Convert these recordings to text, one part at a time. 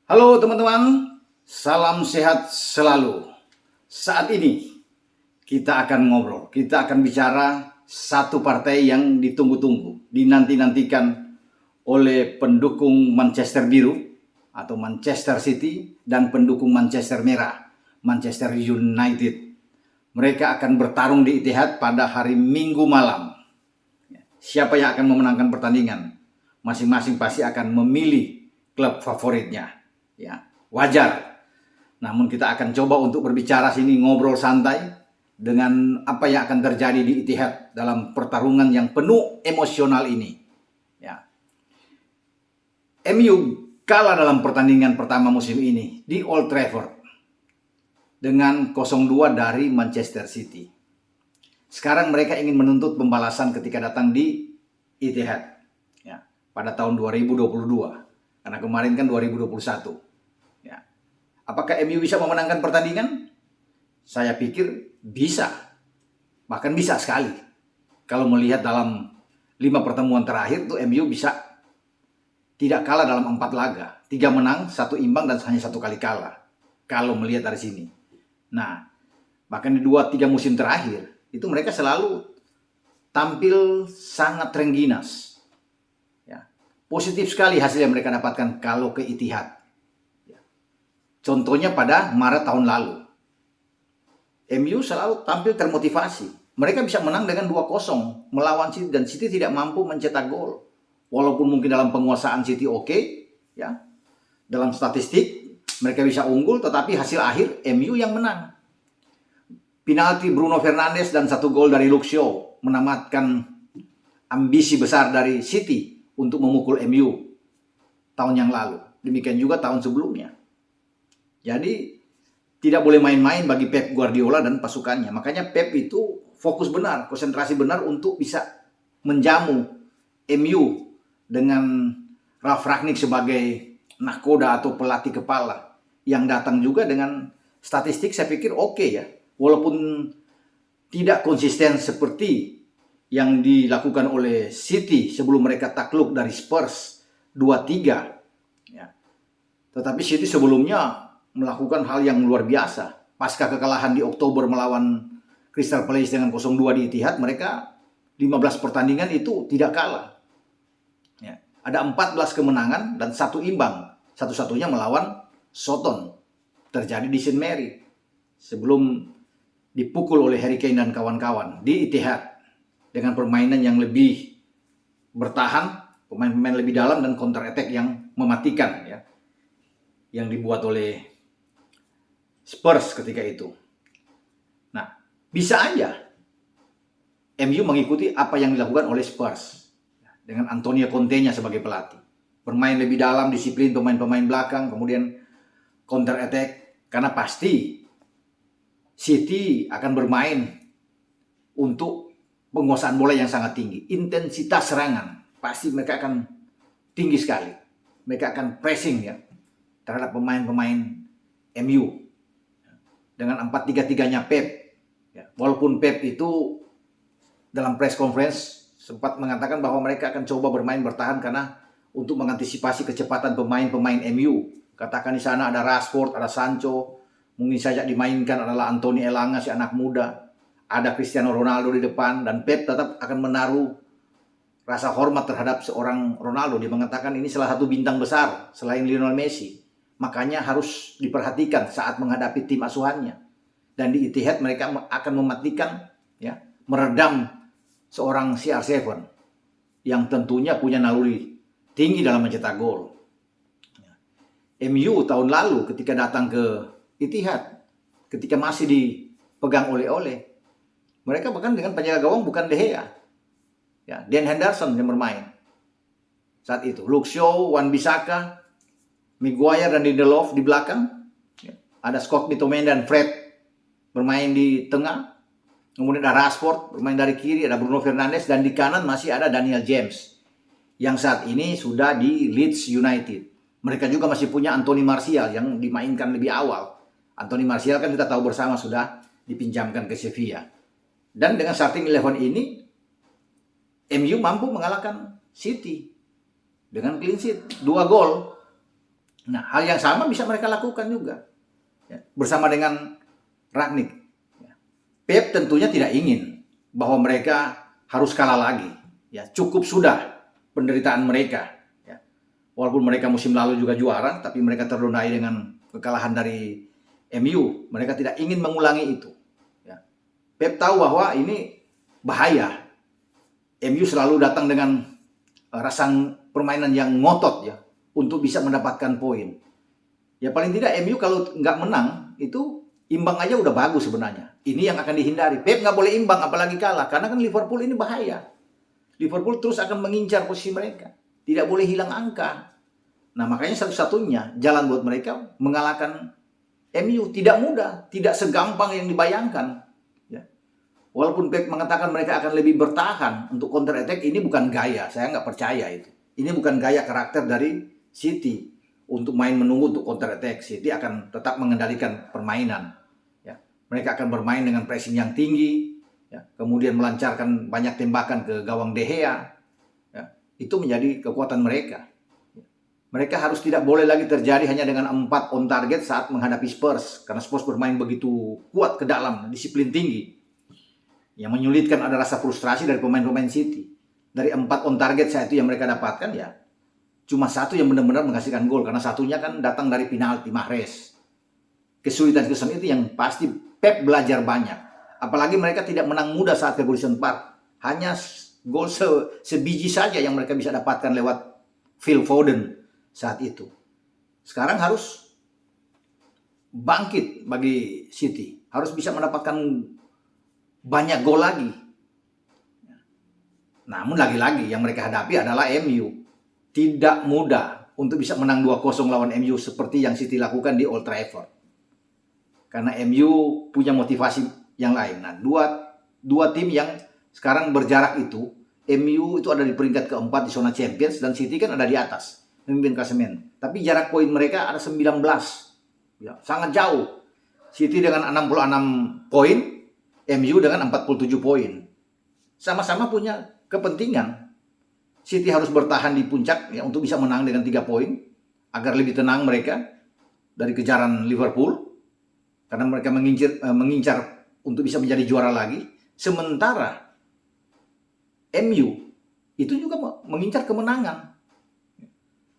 Halo teman-teman, salam sehat selalu. Saat ini kita akan ngobrol, kita akan bicara satu partai yang ditunggu-tunggu, dinanti-nantikan oleh pendukung Manchester Biru atau Manchester City dan pendukung Manchester Merah, Manchester United. Mereka akan bertarung di Etihad pada hari Minggu malam. Siapa yang akan memenangkan pertandingan? Masing-masing pasti akan memilih klub favoritnya. Ya, wajar. Namun kita akan coba untuk berbicara sini, ngobrol santai dengan apa yang akan terjadi di Etihad dalam pertarungan yang penuh emosional ini. Ya. MU kalah dalam pertandingan pertama musim ini di Old Trafford dengan 0-2 dari Manchester City. Sekarang mereka ingin menuntut pembalasan ketika datang di Etihad ya, pada tahun 2022. Karena kemarin kan 2021. Ya. Apakah MU bisa memenangkan pertandingan? Saya pikir bisa. Bahkan bisa sekali. Kalau melihat dalam 5 pertemuan terakhir tuh MU bisa tidak kalah dalam 4 laga. 3 menang, 1 imbang dan hanya 1 kali kalah. Kalau melihat dari sini. Nah, bahkan di 2-3 musim terakhir itu mereka selalu tampil sangat rengginas. Ya. Positif sekali hasil yang mereka dapatkan kalau ke Etihad. Ya. Contohnya pada Maret tahun lalu. MU selalu tampil termotivasi. Mereka bisa menang dengan 2-0 melawan City dan City tidak mampu mencetak gol. Walaupun mungkin dalam penguasaan City oke, ya. Dalam statistik mereka bisa unggul, tetapi hasil akhir MU yang menang. Penalti Bruno Fernandes dan 1 gol dari Luke Shaw menamatkan ambisi besar dari City untuk memukul MU tahun yang lalu. Demikian juga tahun sebelumnya. Jadi tidak boleh main-main bagi Pep Guardiola dan pasukannya. Makanya Pep itu fokus benar, konsentrasi benar untuk bisa menjamu MU dengan Ralf Rangnick sebagai nahkoda atau pelatih kepala yang datang juga dengan statistik saya pikir oke ya. Walaupun tidak konsisten seperti yang dilakukan oleh City sebelum mereka takluk dari Spurs 2-3. Ya. Tetapi City sebelumnya melakukan hal yang luar biasa. Pasca kekalahan di Oktober melawan Crystal Palace dengan 0-2 di Etihad, mereka 15 pertandingan itu tidak kalah. Ya. Ada 14 kemenangan dan 1 imbang. Satu-satunya melawan Soton. Terjadi di St. Mary. Sebelum dipukul oleh Harry Kane dan kawan-kawan di Etihad dengan permainan yang lebih bertahan, pemain-pemain lebih dalam dan counter attack yang mematikan ya. Yang dibuat oleh Spurs ketika itu. Nah, bisa aja MU mengikuti apa yang dilakukan oleh Spurs dengan Antonio Conte-nya sebagai pelatih. Bermain lebih dalam, disiplin pemain-pemain belakang, kemudian counter attack karena pasti City akan bermain untuk penguasaan bola yang sangat tinggi. Intensitas serangan pasti mereka akan tinggi sekali. Mereka akan pressing ya terhadap pemain-pemain MU. Dengan 4-3-3-nya Pep. Ya, walaupun Pep itu dalam press conference sempat mengatakan bahwa mereka akan coba bermain bertahan karena untuk mengantisipasi kecepatan pemain-pemain MU. Katakan di sana ada Rashford, ada Sancho. Mungkin saja dimainkan adalah Anthony Elanga, si anak muda. Ada Cristiano Ronaldo di depan. Dan Pep tetap akan menaruh rasa hormat terhadap seorang Ronaldo. Dia mengatakan ini salah satu bintang besar selain Lionel Messi. Makanya harus diperhatikan saat menghadapi tim asuhannya. Dan di Etihad mereka akan mematikan, ya, meredam seorang CR7. Yang tentunya punya naluri tinggi dalam mencetak gol. MU tahun lalu ketika datang ke Etihad, ketika masih dipegang oleh mereka bahkan dengan penjaga gawang bukan De Gea, ya, Dan Henderson yang bermain saat itu. Luke Shaw, Wan-Bissaka, Maguire dan Lindelof di belakang, ya. Ada Scott McTominay dan Fred bermain di tengah, kemudian ada Rashford bermain dari kiri, ada Bruno Fernandes dan di kanan masih ada Daniel James yang saat ini sudah di Leeds United. Mereka juga masih punya Anthony Martial yang dimainkan lebih awal. Anthony Martial kan kita tahu bersama sudah dipinjamkan ke Sevilla. Dan dengan starting 11 ini, MU mampu mengalahkan City dengan clean sheet, 2 gol. Nah, hal yang sama bisa mereka lakukan juga ya, bersama dengan Rangnick. Ya. Pep tentunya tidak ingin bahwa mereka harus kalah lagi. Ya, cukup sudah penderitaan mereka. Ya. Walaupun mereka musim lalu juga juara, tapi mereka ternodai dengan kekalahan dari MU. Mereka tidak ingin mengulangi itu. Ya. Pep tahu bahwa ini bahaya. MU selalu datang dengan rasa permainan yang ngotot ya untuk bisa mendapatkan poin. Ya paling tidak MU kalau nggak menang itu imbang aja udah bagus sebenarnya. Ini yang akan dihindari. Pep nggak boleh imbang apalagi kalah karena kan Liverpool ini bahaya. Liverpool terus akan mengincar posisi mereka. Tidak boleh hilang angka. Nah makanya satu-satunya jalan buat mereka mengalahkan MU tidak mudah, tidak segampang yang dibayangkan. Ya. Walaupun Pep mengatakan mereka akan lebih bertahan untuk counter attack, ini bukan gaya. Saya nggak percaya itu. Ini bukan gaya karakter dari City untuk main menunggu untuk counter attack. City akan tetap mengendalikan permainan. Ya. Mereka akan bermain dengan pressing yang tinggi, ya. Kemudian melancarkan banyak tembakan ke gawang De Gea. Ya. Itu menjadi kekuatan mereka. Mereka harus tidak boleh lagi terjadi hanya dengan 4 on target saat menghadapi Spurs. Karena Spurs bermain begitu kuat ke dalam, disiplin tinggi. Yang menyulitkan ada rasa frustrasi dari pemain-pemain City. Dari 4 on target saat itu yang mereka dapatkan ya, cuma 1 yang benar-benar menghasilkan gol. Karena satunya kan datang dari penalti Mahrez. Kesulitan-kesulitan itu yang pasti Pep belajar banyak. Apalagi mereka tidak menang mudah saat ke Goodison Park. Hanya gol sebiji saja yang mereka bisa dapatkan lewat Phil Foden saat itu. Sekarang harus bangkit bagi City. Harus bisa mendapatkan banyak gol lagi. Namun lagi-lagi yang mereka hadapi adalah MU. Tidak mudah untuk bisa menang 2-0 lawan MU seperti yang City lakukan di Old Trafford. Karena MU punya motivasi yang lain. Nah, dua tim yang sekarang berjarak itu, MU itu ada di peringkat keempat di zona Champions dan City kan ada di atas, memimpin klasemen. Tapi jarak poin mereka ada 19. Ya, sangat jauh. City dengan 66 poin, MU dengan 47 poin. Sama-sama punya kepentingan. City harus bertahan di puncak ya, untuk bisa menang dengan 3 poin. Agar lebih tenang mereka dari kejaran Liverpool. Karena mereka mengincar untuk bisa menjadi juara lagi. Sementara MU itu juga mengincar kemenangan.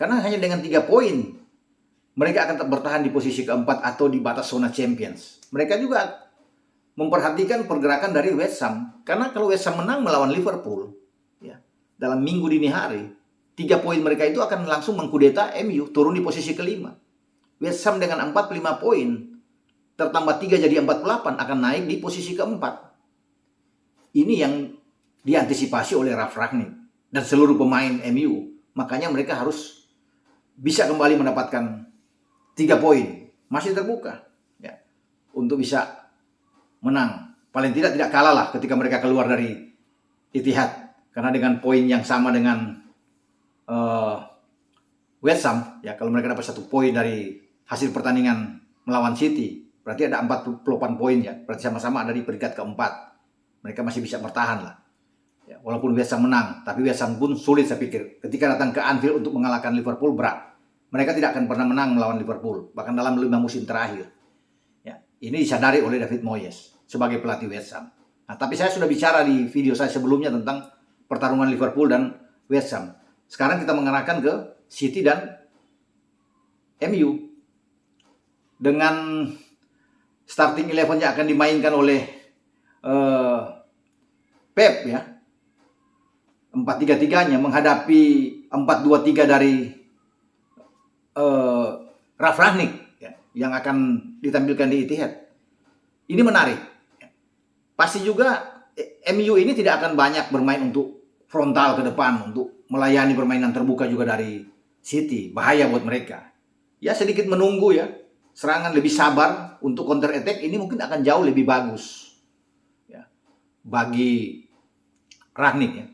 Karena hanya dengan 3 poin mereka akan tetap bertahan di posisi keempat atau di batas zona Champions. Mereka juga memperhatikan pergerakan dari West Ham. Karena kalau West Ham menang melawan Liverpool ya, dalam minggu dini hari, 3 poin mereka itu akan langsung mengkudeta MU, turun di posisi kelima. West Ham dengan 45 poin, tertambah 3 jadi 48, akan naik di posisi keempat. Ini yang diantisipasi oleh Ralf Rangnick dan seluruh pemain MU. Makanya mereka harus bisa kembali mendapatkan 3 poin. Masih terbuka ya, untuk bisa menang. Paling tidak kalah lah ketika mereka keluar dari Etihad. Karena dengan poin yang sama dengan West Ham, ya kalau mereka dapat 1 poin dari hasil pertandingan melawan City, berarti ada 48 poin ya. Berarti sama-sama ada di peringkat keempat. Mereka masih bisa bertahan lah. Ya, walaupun West Ham menang, tapi West Ham pun sulit saya pikir. Ketika datang ke Anfield untuk mengalahkan Liverpool berat. Mereka tidak akan pernah menang melawan Liverpool, bahkan dalam 5 musim terakhir. Ya, ini disadari oleh David Moyes sebagai pelatih West Ham. Nah, tapi saya sudah bicara di video saya sebelumnya tentang pertarungan Liverpool dan West Ham. Sekarang kita mengarahkan ke City dan MU. Dengan starting 11 yang akan dimainkan oleh Pep ya. 4-3-3-nya menghadapi 4-2-3 dari Ralf Rangnick ya, yang akan ditampilkan di Etihad. Ini menarik. Pasti juga MU ini tidak akan banyak bermain untuk frontal ke depan, untuk melayani permainan terbuka juga dari City. Bahaya buat mereka. Ya sedikit menunggu ya. Serangan lebih sabar untuk counter attack ini mungkin akan jauh lebih bagus. Ya, bagi Rangnick ya.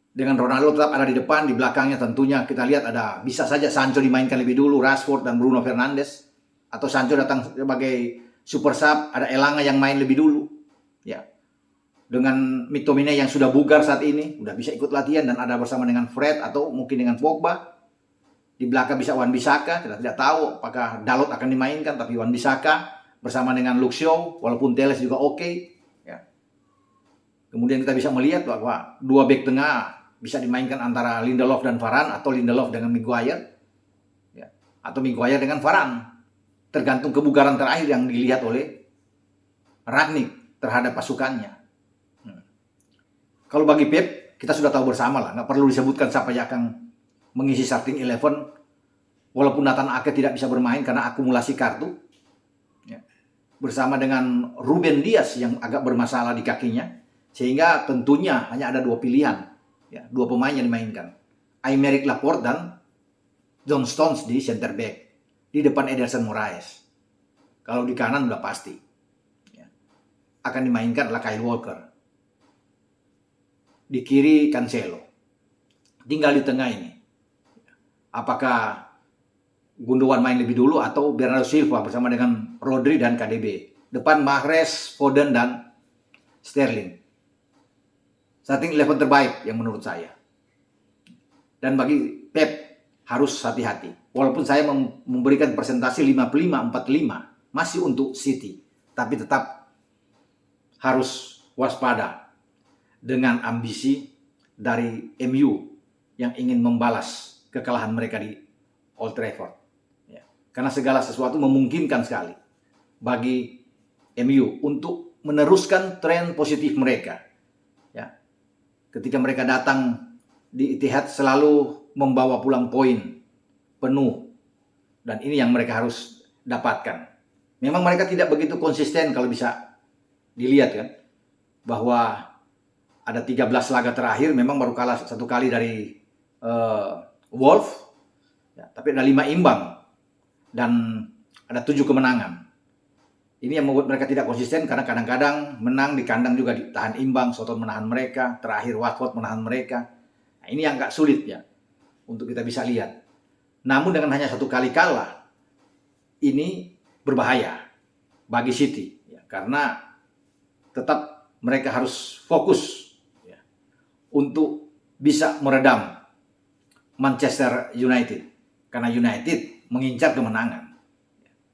Dengan Ronaldo tetap ada di depan, di belakangnya tentunya kita lihat ada, bisa saja Sancho dimainkan lebih dulu, Rashford dan Bruno Fernandes. Atau Sancho datang sebagai super sub, ada Elanga yang main lebih dulu. Ya. Dengan McTominay yang sudah bugar saat ini, udah bisa ikut latihan dan ada bersama dengan Fred atau mungkin dengan Pogba. Di belakang bisa Wan-Bissaka, kita tidak tahu apakah Dalot akan dimainkan, tapi Wan-Bissaka bersama dengan Luke Shaw, walaupun Telles juga oke. Ya. Kemudian kita bisa melihat bahwa dua bek tengah bisa dimainkan antara Lindelof dan Varane, atau Lindelof dengan Maguire, ya, atau Maguire dengan Varane, tergantung kebugaran terakhir yang dilihat oleh Rangnick terhadap pasukannya. Kalau bagi Pep, kita sudah tahu bersama lah, nggak perlu disebutkan siapa yang akan mengisi starting 11, walaupun Nathan Ake tidak bisa bermain karena akumulasi kartu, ya, bersama dengan Ruben Dias yang agak bermasalah di kakinya, sehingga tentunya hanya ada dua pilihan. Ya, dua pemain yang dimainkan, Aymeric Laporte dan John Stones di center back, di depan Ederson Moraes. Kalau di kanan udah pasti, ya, akan dimainkan adalah Kyle Walker, di kiri Cancelo. Tinggal di tengah ini, apakah Gundogan main lebih dulu atau Bernardo Silva bersama dengan Rodri dan KDB. Depan Mahrez, Foden dan Sterling. Starting 11 terbaik yang menurut saya. Dan bagi Pep harus hati-hati. Walaupun saya memberikan presentasi 55-45 masih untuk City, tapi tetap harus waspada dengan ambisi dari MU yang ingin membalas kekalahan mereka di Old Trafford. Ya. Karena segala sesuatu memungkinkan sekali bagi MU untuk meneruskan tren positif mereka. Ketika mereka datang di Etihad selalu membawa pulang poin penuh. Dan ini yang mereka harus dapatkan. Memang mereka tidak begitu konsisten kalau bisa dilihat kan. Bahwa ada 13 laga terakhir memang baru kalah satu kali dari Wolves. Ya, tapi ada 5 imbang. Dan ada 7 kemenangan. Ini yang membuat mereka tidak konsisten karena kadang-kadang menang di kandang juga ditahan imbang, Soton menahan mereka, terakhir Watford menahan mereka. Nah, ini yang agak sulit ya untuk kita bisa lihat. Namun dengan hanya satu kali kalah, ini berbahaya bagi City ya, karena tetap mereka harus fokus ya, untuk bisa meredam Manchester United, karena United mengincar kemenangan.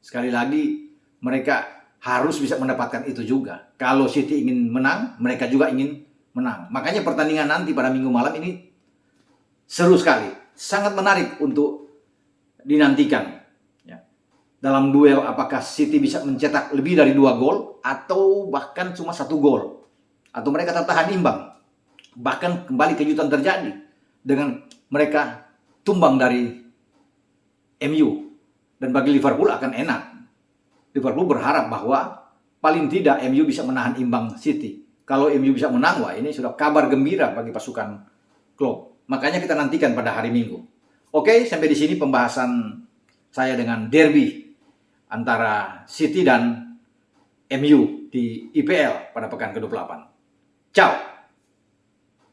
Sekali lagi mereka harus bisa mendapatkan itu juga. Kalau City ingin menang, mereka juga ingin menang. Makanya pertandingan nanti pada Minggu malam ini seru sekali. Sangat menarik untuk dinantikan. Ya. Dalam duel apakah City bisa mencetak lebih dari 2 gol atau bahkan cuma 1 gol. Atau mereka tertahan imbang. Bahkan kembali kejutan terjadi dengan mereka tumbang dari MU. Dan bagi Liverpool akan enak. Liverpool berharap bahwa paling tidak MU bisa menahan imbang City. Kalau MU bisa menang, wah ini sudah kabar gembira bagi pasukan Klopp. Makanya kita nantikan pada hari Minggu. Oke, sampai di sini pembahasan saya dengan derby antara City dan MU di IPL pada pekan ke-28. Ciao!